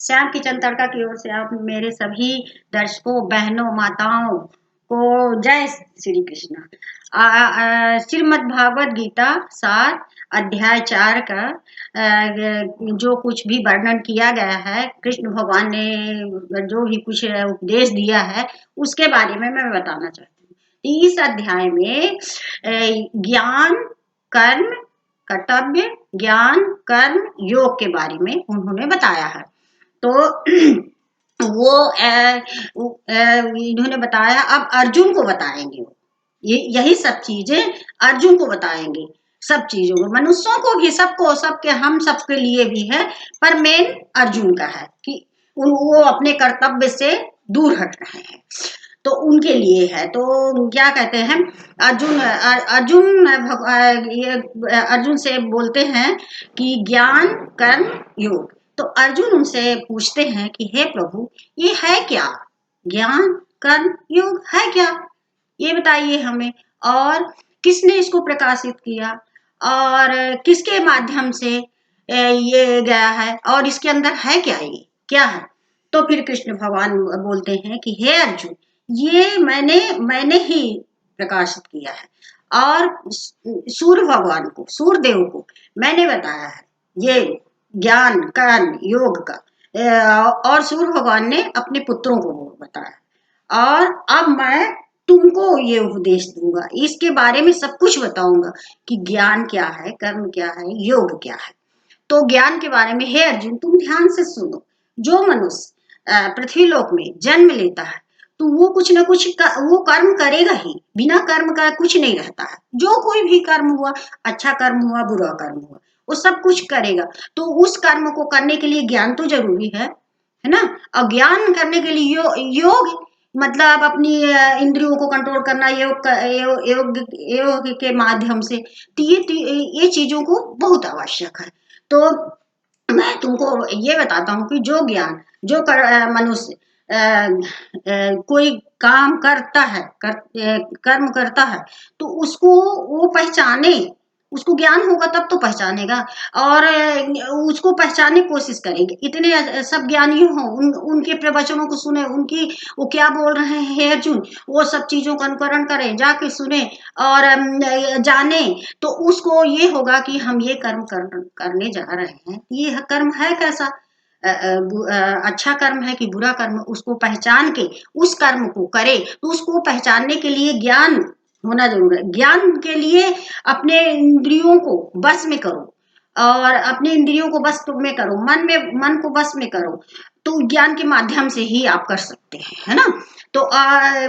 Shyam kitchen तड़का की ओर से आप मेरे सभी दर्शकों, बहनों, माताओं को जय श्री कृष्ण। श्रीमद् भागवत गीता सार अध्याय 4 का जो कुछ भी वर्णन किया गया है, कृष्ण भगवान ने जो भी कुछ उपदेश दिया है उसके बारे में मैं बताना चाहती हूँ। इस अध्याय में ज्ञान, कर्म, कर्तव्य, ज्ञान, कर्म, योग के बारे में उन्होंने बताया है। तो वो इन्होंने बताया, अब अर्जुन को बताएंगे। वो यही सब चीजें अर्जुन को बताएंगे। सब चीजों को, मनुष्यों को भी, सबको, सबके, हम सबके लिए भी है, पर मेन अर्जुन का है कि वो अपने कर्तव्य से दूर हट रहे हैं, तो उनके लिए है। तो क्या कहते हैं, अर्जुन अर्जुन अर्जुन से बोलते हैं कि ज्ञान, कर्म, योग। तो अर्जुन उनसे पूछते हैं कि हे प्रभु, ये है क्या? ज्ञान, कर्म, योग है क्या? ये बताइए हमें। और किसने इसको प्रकाशित किया, और किसके माध्यम से ये गया है, और इसके अंदर है क्या, ये क्या है? तो फिर कृष्ण भगवान बोलते हैं कि हे अर्जुन, ये मैंने ही प्रकाशित किया है, और सूर्य भगवान को, सूर्य देव को मैंने बताया है ये ज्ञान, कर्म, योग का। और सूर्य भगवान ने अपने पुत्रों को बताया, और अब मैं तुमको ये उपदेश दूंगा, इसके बारे में सब कुछ बताऊंगा कि ज्ञान क्या है, कर्म क्या है, योग क्या है। तो ज्ञान के बारे में, हे अर्जुन तुम ध्यान से सुनो। जो मनुष्य पृथ्वी लोक में जन्म लेता है, तो वो कुछ ना कुछ वो कर्म करेगा ही, बिना कर्म का कुछ नहीं रहता है। जो कोई भी कर्म हुआ, अच्छा कर्म हुआ, बुरा कर्म हुआ, वो सब कुछ करेगा। तो उस कर्म को करने के लिए ज्ञान तो जरूरी है ना। और ज्ञान करने के लिए योग मतलब अपनी इंद्रियों को कंट्रोल करना, योग के माध्यम से। तो ये चीजों को बहुत आवश्यक है। तो मैं तुमको ये बताता हूँ कि जो ज्ञान, जो मनुष्य कोई काम करता है, कर्म करता है, तो उसको वो पहचाने, उसको ज्ञान होगा तब तो पहचानेगा, और उसको पहचानने की कोशिश करेंगे। इतने सब ज्ञानी हो, उनके प्रवचनों को सुने, उनकी वो क्या बोल रहे हैं अर्जुन, वो सब चीजों का अनुकरण करें, जाके सुने और जाने, तो उसको ये होगा कि हम ये कर्म करने जा रहे हैं, ये कर्म है कैसा, अच्छा कर्म है कि बुरा कर्म, उसको पहचान के उस कर्म को करे। तो उसको पहचानने के लिए ज्ञान होना जरूर है। ज्ञान के लिए अपने इंद्रियों को बस में करो, और अपने इंद्रियों को बस में करो, मन को बस में करो, तो ज्ञान के माध्यम से ही आप कर सकते हैं, है ना। तो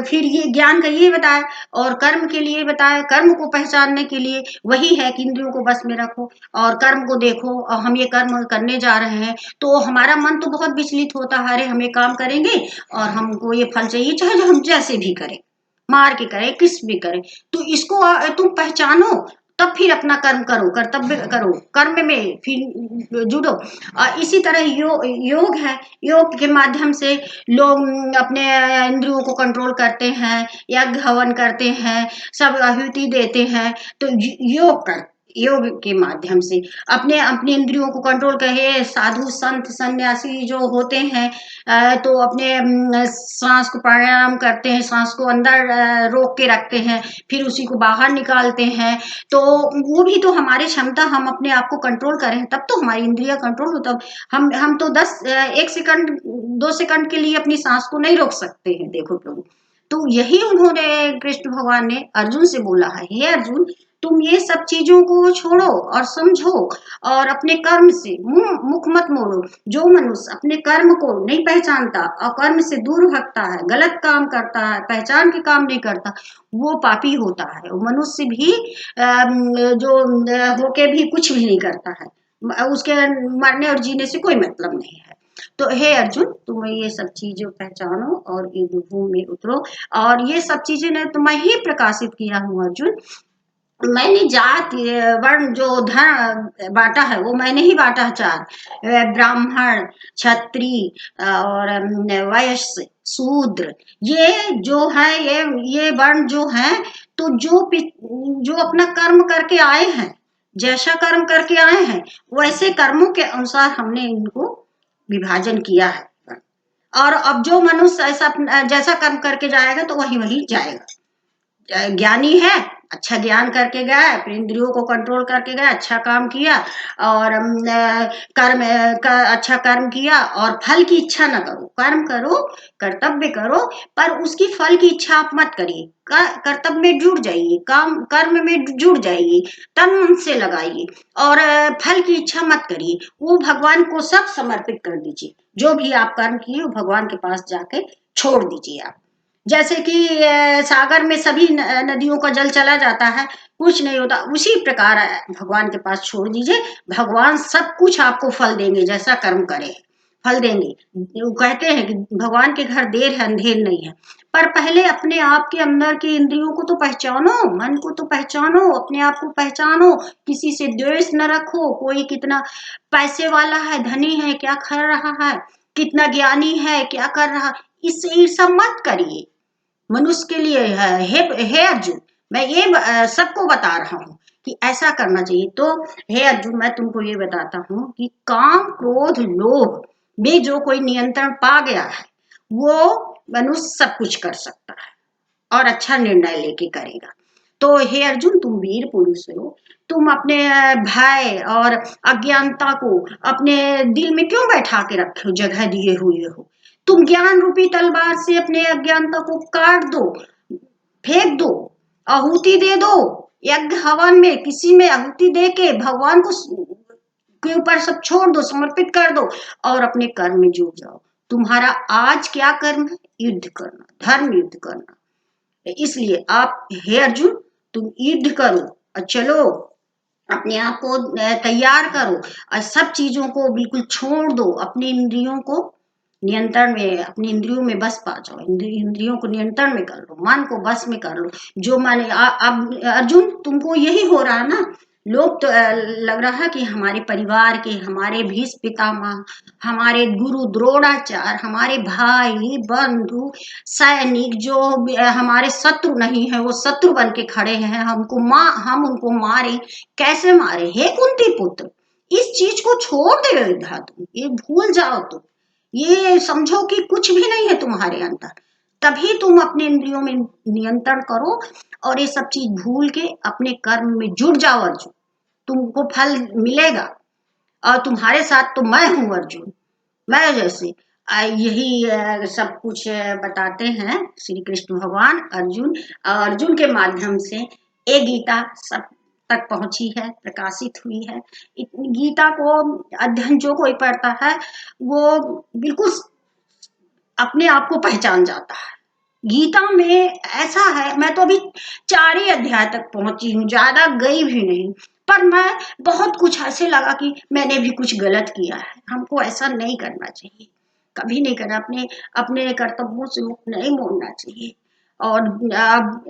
फिर ये ज्ञान का ये बताया, और कर्म के लिए बताया। कर्म को पहचानने के लिए वही है कि इंद्रियों को बस में रखो और कर्म को देखो, और हम ये कर्म करने जा रहे हैं, तो हमारा मन तो बहुत विचलित होता है, अरे हम ये काम करेंगे और हमको ये फल चाहिए, चाहे जो हम जैसे भी करें, मार के करें, किस भी करें। तो इसको तुम पहचानो, तब फिर अपना कर्म करो, कर्तव्य करो, कर्म में फिर जुड़ो। इसी तरह योग है। योग के माध्यम से लोग अपने इंद्रियों को कंट्रोल करते हैं, यज्ञ हवन करते हैं, सब आहुति देते हैं। तो योग के माध्यम से अपने अपने इंद्रियों को कंट्रोल करे। साधु संत सन्यासी जो होते हैं, तो अपने सांस को प्राणायाम करते हैं, सांस को अंदर रोक के रखते हैं, फिर उसी को बाहर निकालते हैं। तो वो भी तो हमारी क्षमता, हम अपने आप को कंट्रोल करें तब तो हमारी इंद्रिया कंट्रोल हो। तब हम तो 1 सेकंड 2 सेकंड के लिए अपनी सांस को नहीं रोक सकते हैं, देखो प्रभु। तो यही उन्होंने, कृष्ण भगवान ने अर्जुन से बोला है, हे अर्जुन तुम ये सब चीजों को छोड़ो और समझो, और अपने कर्म से मुख मत मोड़ो। जो मनुष्य अपने कर्म को नहीं पहचानता और कर्म से दूर हटता है, गलत काम करता है, पहचान के काम नहीं करता, वो पापी होता है। वो मनुष्य भी जो होके भी कुछ भी नहीं करता है, उसके मरने और जीने से कोई मतलब नहीं है। तो हे अर्जुन तुम ये सब चीजें पहचानो और युद्ध भूमि में उतरो, और ये सब चीजें ने तुम्हें ही प्रकाशित किया हूँ अर्जुन। मैंने जात वर्ण जो धर्म बांटा है, वो मैंने ही बांटा है 4, ब्राह्मण, क्षत्रिय और वैश्य, शूद्र। ये जो है, ये वर्ण जो है, तो जो अपना कर्म करके आए हैं, जैसा कर्म करके आए हैं, वैसे कर्मों के अनुसार हमने इनको विभाजन किया है। और अब जो मनुष्य ऐसा जैसा कर्म करके जाएगा तो वही वही जाएगा। ज्ञानी है, अच्छा ज्ञान करके गया, अपने इंद्रियों को कंट्रोल करके गया, अच्छा काम किया और कर्म का अच्छा कर्म किया, और फल की इच्छा न करो। कर्म करो, कर्तव्य करो, पर उसकी फल की इच्छा आप मत करिए। कर्तव्य में जुड़ जाइए, काम कर्म में जुड़ जाइए, तन मन से लगाइए, और फल की इच्छा मत करिए। वो भगवान को सब समर्पित कर दीजिए। जो भी आप कर्म किए वो भगवान के पास जाके छोड़ दीजिए आप। जैसे कि सागर में सभी नदियों का जल चला जाता है, कुछ नहीं होता, उसी प्रकार भगवान के पास छोड़ दीजिए। भगवान सब कुछ आपको फल देंगे, जैसा कर्म करे फल देंगे। वो कहते हैं कि भगवान के घर देर है अंधेर नहीं है। पर पहले अपने आप के अंदर की इंद्रियों को तो पहचानो, मन को तो पहचानो, अपने आप को पहचानो। किसी से द्वेष न रखो। कोई कितना पैसे वाला है, धनी है, क्या कर रहा है, कितना ज्ञानी है, क्या कर रहा, इससे ईर्ष्या मत करिए। मनुष्य के लिए हे अर्जुन, मैं ये सबको बता रहा हूँ कि ऐसा करना चाहिए। तो हे अर्जुन, मैं तुमको ये बताता हूँ कि काम क्रोध लोभ में जो कोई नियंत्रण पा गया है, वो मनुष्य सब कुछ कर सकता है और अच्छा निर्णय लेके करेगा। तो हे अर्जुन, तुम वीर पुरुष हो। तुम अपने भय और अज्ञानता को अपने दिल में क्यों बैठा के रखे हो, जगह दिए हुए हो। तुम ज्ञान रूपी तलवार से अपने अज्ञानता को काट दो, फेंक दो, आहुति दे दो। यज्ञ हवन में किसी में आहुति दे के भगवान को के ऊपर सब छोड़ दो, समर्पित कर दो, और अपने कर्म में जुट जाओ। तुम्हारा आज क्या कर्म है? युद्ध करना, धर्म युद्ध करना। इसलिए आप हे अर्जुन, तुम युद्ध करो और चलो, अपने आप को तैयार करो, और सब चीजों को बिल्कुल छोड़ दो। अपनी इंद्रियों को नियंत्रण में, अपनी इंद्रियों में बस पा जाओ। इंद्रियों को नियंत्रण में कर लो, मन को बस में कर लो। जो माने अब अर्जुन, तुमको यही हो रहा है ना। लोग तो लग रहा है कि हमारे परिवार के, हमारे भीष्म पितामह, हमारे गुरु द्रोणाचार्य, हमारे भाई बंधु सैनिक जो हमारे शत्रु नहीं है, वो शत्रु बन के खड़े हैं। हम उनको मारे। कैसे मारे? हे कुंती पुत्र, इस चीज को छोड़ दे अयोध्या, तुम ये भूल जाओ। तुम ये समझो कि कुछ भी नहीं है तुम्हारे अंदर। तभी तुम अपने इंद्रियों में नियंत्रण करो और ये सब चीज भूल के अपने कर्म में जुट जाओ अर्जुन। तुमको फल मिलेगा। और तुम्हारे साथ तो मैं हूं अर्जुन। मैं जैसे यही सब कुछ बताते हैं श्री कृष्ण भगवान। अर्जुन, अर्जुन के माध्यम से ये गीता सब तक पहुंची है, प्रकाशित हुई है। गीता को अध्ययन जो कोई पढ़ता है, वो बिल्कुल अपने आप को पहचान जाता है। गीता में ऐसा है, मैं तो अभी 4 ही अध्याय तक पहुंची हूँ, ज्यादा गई भी नहीं। पर मैं बहुत कुछ ऐसे लगा कि मैंने भी कुछ गलत किया है। हमको ऐसा नहीं करना चाहिए, कभी नहीं करना। अपने अपने कर्तव्यों से मुक्त नहीं मोड़ना चाहिए। और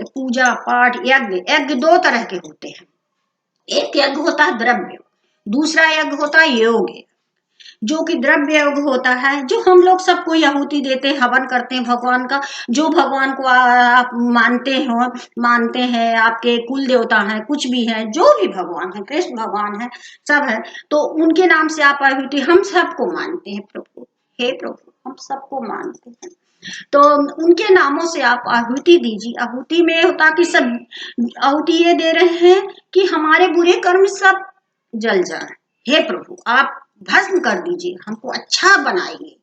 पूजा पाठ, यज्ञ, यज्ञ 2 तरह के होते हैं। एक यज्ञ होता है द्रव्य, दूसरा यज्ञ होता है योग। जो कि द्रव्य योग होता है, जो हम लोग सबको आहुति देते हैं, हवन करते हैं भगवान का। जो भगवान को आप मानते हैं, आपके कुल देवता हैं, कुछ भी है, जो भी भगवान है, कृष्ण भगवान है, सब है, तो उनके नाम से आप आहुति, हम सबको मानते हैं प्रभु। हे प्रभु, हम सबको मानते हैं, तो उनके नामों से आप आहुति दीजिए। आहुति में होता कि सब आहुति ये दे रहे हैं कि हमारे बुरे कर्म सब जल जाए। हे प्रभु, आप भस्म कर दीजिए, हमको अच्छा बनाइए।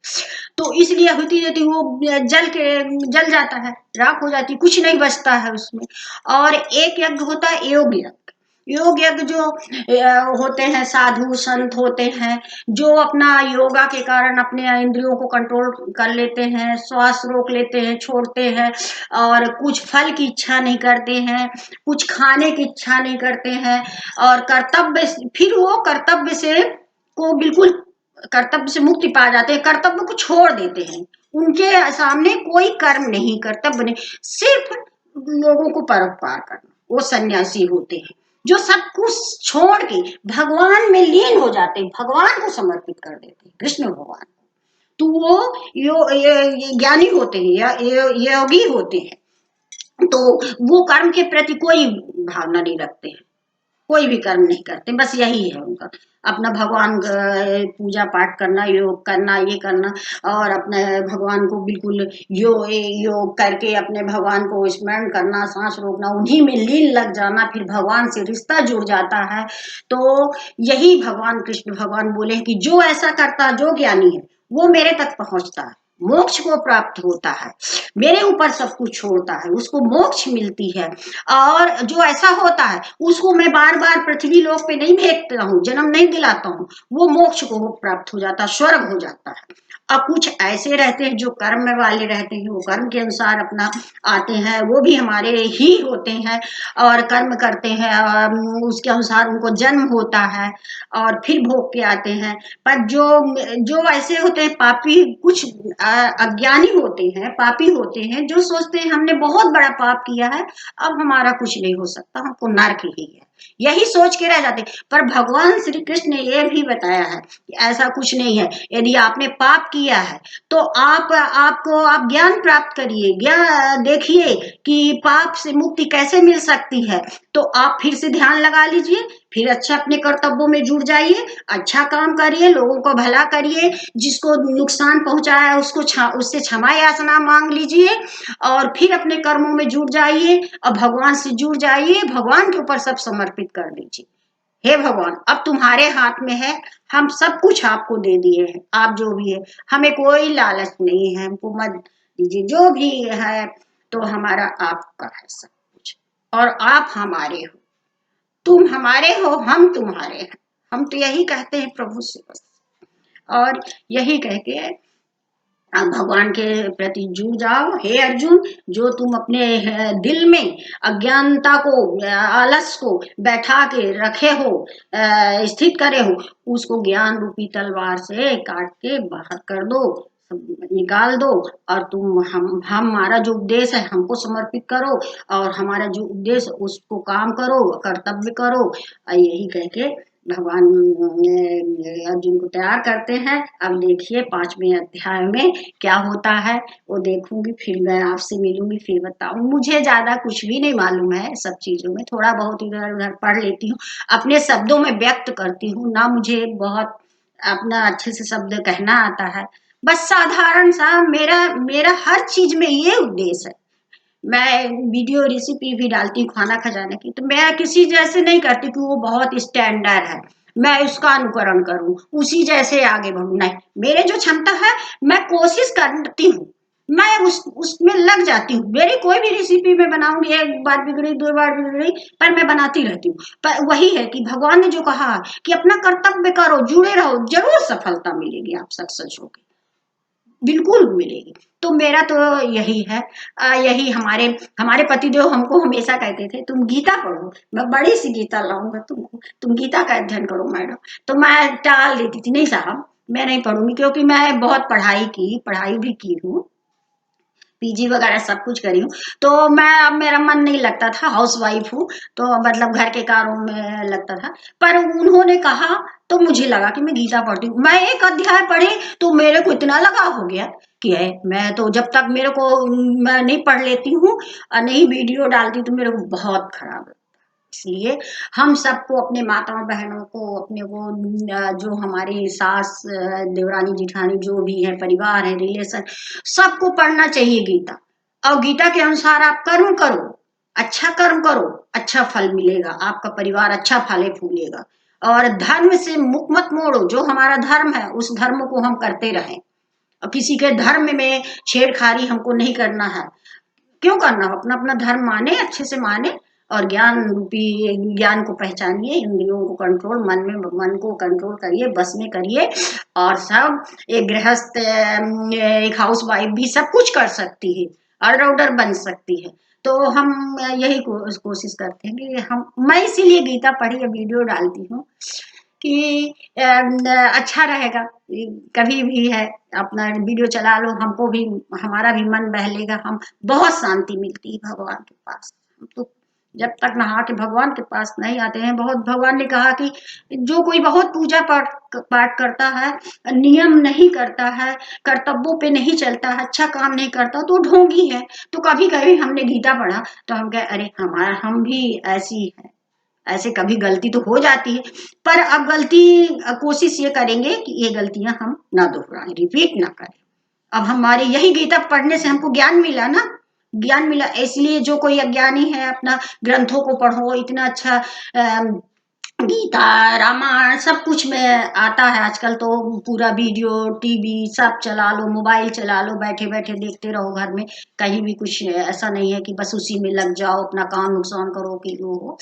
तो इसलिए आहुति देती, वो जल जाता है, राख हो जाती, कुछ नहीं बचता है उसमें। और एक यज्ञ होता है योग यज्ञ। योग यज्ञ जो होते हैं, साधु संत होते हैं, जो अपना योगा के कारण अपने इंद्रियों को कंट्रोल कर लेते हैं, श्वास रोक लेते हैं, छोड़ते हैं, और कुछ फल की इच्छा नहीं करते हैं, कुछ खाने की इच्छा नहीं करते हैं, और कर्तव्य, फिर वो कर्तव्य से को बिल्कुल कर्तव्य से मुक्ति पा जाते हैं, कर्तव्य को छोड़ देते हैं। उनके सामने कोई कर्म नहीं, कर्तव्य नहीं, सिर्फ लोगों को परोपकार करना। वो सन्यासी होते हैं जो सब कुछ छोड़ के भगवान में लीन हो जाते हैं, भगवान को समर्पित कर देते हैं, कृष्ण भगवान। तो वो ज्ञानी होते हैं या योगी होते हैं। तो वो कर्म के प्रति कोई भावना नहीं रखते हैं। कोई भी कर्म नहीं करते, बस यही है उनका, अपना भगवान पूजा पाठ करना, योग करना, ये करना, और अपने भगवान को बिल्कुल योग करके अपने भगवान को स्मरण करना, सांस रोकना, उन्हीं में लीन लग जाना, फिर भगवान से रिश्ता जुड़ जाता है। तो यही भगवान कृष्ण भगवान बोले कि जो ऐसा करता, जो ज्ञानी है वो मेरे तक पहुंचता है, मोक्ष को प्राप्त होता है, मेरे ऊपर सब कुछ छोड़ता है, उसको मोक्ष मिलती है। और जो ऐसा होता है उसको मैं बार बार पृथ्वी लोक पे नहीं भेजता हूँ, जन्म नहीं दिलाता हूँ, वो मोक्ष को प्राप्त हो जाता है, स्वर्ग हो जाता है। अब कुछ ऐसे रहते हैं जो कर्म वाले रहते हैं, वो कर्म के अनुसार अपना आते हैं, वो भी हमारे ही होते हैं और कर्म करते हैं, और उसके अनुसार उनको जन्म होता है और फिर भोग के आते हैं। पर जो जो ऐसे होते हैं पापी, कुछ अज्ञानी होते हैं, पापी होते हैं, जो सोचते हैं हमने बहुत बड़ा पाप किया है, अब हमारा कुछ नहीं हो सकता, हमको नर्क ही है, यही सोच के रह जाते। पर भगवान श्री कृष्ण ने यह भी बताया है कि ऐसा कुछ नहीं है। यदि आपने पाप किया है तो आप ज्ञान प्राप्त करिए, ज्ञान देखिए कि पाप से मुक्ति कैसे मिल सकती है, तो आप फिर से ध्यान लगा लीजिए, फिर अच्छा अपने कर्तव्यों में जुड़ जाइए, अच्छा काम करिए, लोगों को भला करिए, जिसको नुकसान पहुंचाया उसको उससे क्षमा याचना मांग लीजिए, और फिर अपने कर्मों में जुट जाइए और भगवान से जुड़ जाइए, भगवान के ऊपर सब समर्पित कर दीजिए। हे भगवान, अब तुम्हारे हाथ में है, हम सब कुछ आपको दे दिए हैं, आप जो भी है, हमें कोई लालच नहीं है, हमको मत दीजिए, जो भी है तो हमारा आपका है सब कुछ, और आप हमारे हो, तुम हमारे हो, हम तुम्हारे हैं। हम तो यही कहते हैं प्रभु से बस, और यही कह के आप भगवान के प्रति जुड़ जाओ। हे अर्जुन, जो तुम अपने दिल में अज्ञानता को, आलस को बैठा के रखे हो, स्थित करे हो, उसको ज्ञान रूपी तलवार से काट के बाहर कर दो, निकाल दो, और तुम हम हमारा जो उपदेश है हमको समर्पित करो, और हमारा जो उपदेश उसको काम करो, कर्तव्य करो। यही कह के भगवान अर्जुन को तैयार करते हैं। अब देखिए 5वें अध्याय में क्या होता है, वो देखूंगी, फिर मैं आपसे मिलूंगी, फिर बताऊं। मुझे ज्यादा कुछ भी नहीं मालूम है, सब चीजों में थोड़ा बहुत इधर उधर पढ़ लेती हूँ, अपने शब्दों में व्यक्त करती हूँ ना, मुझे बहुत अपना अच्छे से शब्द कहना आता है, बस साधारण सा मेरा मेरा हर चीज में ये उद्देश्य है। मैं वीडियो रेसिपी भी डालती हूँ खाना खजाने की, तो मैं किसी जैसे नहीं करती कि वो बहुत स्टैंडर्ड है, मैं उसका अनुकरण करूं, उसी जैसे आगे बढ़ू, नहीं, मेरे जो क्षमता है मैं कोशिश करती हूँ, मैं उसमें लग जाती हूँ। मेरी कोई भी रेसिपी मैं बनाऊंगी, एक बार बिगड़ी, दो बार बिगड़ी, पर मैं बनाती रहती हूँ। पर वही है कि भगवान ने जो कहा कि अपना कर्तव्य करो, जुड़े रहो, जरूर सफलता मिलेगी, आप सक्सेस होगे, बिल्कुल मिलेगी। तो मेरा तो यही है, यही हमारे हमारे पतिदेव हमको हमेशा कहते थे तुम गीता पढ़ो, मैं बड़ी सी गीता लाऊंगा तुमको, तुम गीता का अध्ययन करो मैडम। तो मैं टाल देती थी, नहीं साहब मैं नहीं पढ़ूंगी, क्योंकि मैं बहुत पढ़ाई भी की हूँ, पीजी वगैरह सब कुछ करी हूँ। तो मैं, अब मेरा मन नहीं लगता था, हाउस वाइफ हूँ, तो मतलब घर के कारों में लगता था। पर उन्होंने कहा तो मुझे लगा कि मैं गीता पढ़ती हूँ, मैं एक अध्याय पढ़ी तो मेरे को इतना लगाव हो गया कि है, मैं तो जब तक मेरे को, मैं नहीं पढ़ लेती हूँ और नहीं वीडियो डालती तो मेरे को बहुत खराब है। इसलिए हम सबको, अपने माताओं बहनों को, अपने को, जो हमारी सास, देवरानी जिठानी जो भी है, परिवार है, रिलेशन, सबको पढ़ना चाहिए गीता। और गीता के अनुसार आप कर्म करो, अच्छा कर्म करो, अच्छा फल मिलेगा, आपका परिवार अच्छा फले फूलेगा। और धर्म से मुख मत मोड़ो, जो हमारा धर्म है उस धर्म को हम करते रहें, और किसी के धर्म में छेड़खानी हमको नहीं करना है। क्यों करना हो, अपना अपना धर्म माने, अच्छे से माने, और ज्ञान रूपी ज्ञान को पहचानिए, इंद्रियों को कंट्रोल, मन को कंट्रोल करिए, बस में करिए, और सब एक गृहस्थ, एक हाउस वाइफ भी सब कुछ कर सकती है, ऑलराउंडर बन सकती है। तो हम यही कोशिश करते हैं कि हम, मैं इसीलिए गीता पढ़ी या वीडियो डालती हूँ कि अच्छा रहेगा, कभी भी है अपना वीडियो चला लो, हमको भी, हमारा भी मन बहलेगा, हम बहुत शांति मिलती है भगवान के पास। हम तो जब तक नहा के भगवान के पास नहीं आते हैं, बहुत, भगवान ने कहा कि जो कोई बहुत पूजा पाठ करता है, नियम नहीं करता है, कर्तव्यों पे नहीं चलता है, अच्छा काम नहीं करता, तो ढोंगी है। तो कभी कभी हमने गीता पढ़ा तो हम कहे अरे हमारा, हम भी ऐसी है, ऐसे कभी गलती तो हो जाती है, पर अब कोशिश ये करेंगे कि ये गलतियां हम ना दोहराएं, रिपीट ना करें। अब हमारे यही गीता पढ़ने से हमको ज्ञान मिला ना, ज्ञान मिला। इसलिए जो कोई अज्ञानी है अपना ग्रंथों को पढ़ो, इतना अच्छा गीता रामायण सब कुछ में आता है आजकल तो। पूरा वीडियो टीवी सब चला लो, मोबाइल चला लो, बैठे बैठे देखते रहो घर में। कहीं भी कुछ ऐसा नहीं है कि बस उसी में लग जाओ, अपना काम नुकसान करो कि वो हो।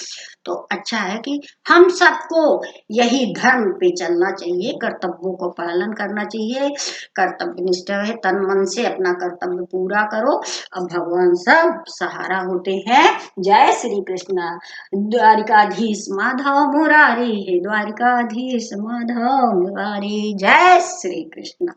तो अच्छा है कि हम सबको यही धर्म पे चलना चाहिए, कर्तव्यों को पालन करना चाहिए। कर्तव्य निष्ठ है, तन मन से अपना कर्तव्य पूरा करो। अब भगवान सब सहारा होते हैं। जय श्री कृष्ण। द्वारिकाधीश माधव मुरारी, हे द्वारिकाधीश माधव मुरारी। जय श्री कृष्ण।